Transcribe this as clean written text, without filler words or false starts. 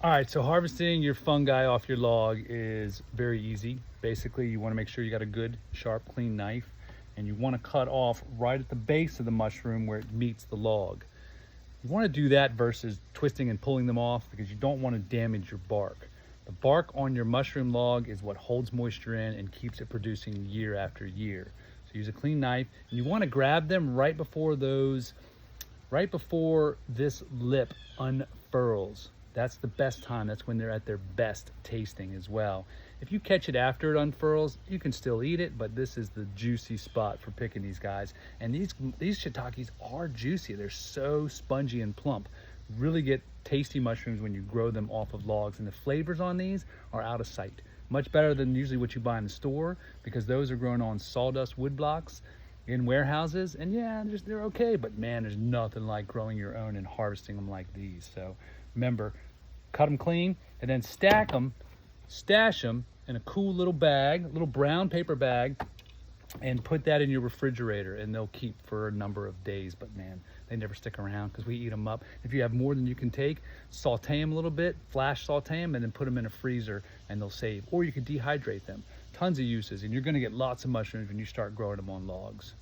All right, so harvesting your fungi off your log is very easy. Basically, you want to make sure you got a good, sharp, clean knife, and you want to cut off right at the base of the mushroom where it meets the log. You want to do that versus twisting and pulling them off because you don't want to damage your bark. The bark on your mushroom log is what holds moisture in and keeps it producing year after year. So use a clean knife, and you want to grab them right before this lip unfurls. That's the best time. That's when they're at their best tasting as well. If you catch it after it unfurls, you can still eat it, but this is the juicy spot for picking these guys. And these shiitakes are juicy. They're so spongy and plump. Really get tasty mushrooms when you grow them off of logs, and the flavors on these are out of sight. Much better than usually what you buy in the store, because those are grown on sawdust wood blocks in warehouses, and yeah, they're okay, but man, there's nothing like growing your own and harvesting them like these. So remember, cut them clean and then stash them in a cool little bag, a little brown paper bag, and put that in your refrigerator, and they'll keep for a number of days. But man, they never stick around because we eat them up. If you have more than you can take, saute them a little bit, flash saute them, and then put them in a freezer, and they'll save. Or you can dehydrate them. Tons of uses, and you're going to get lots of mushrooms when you start growing them on logs.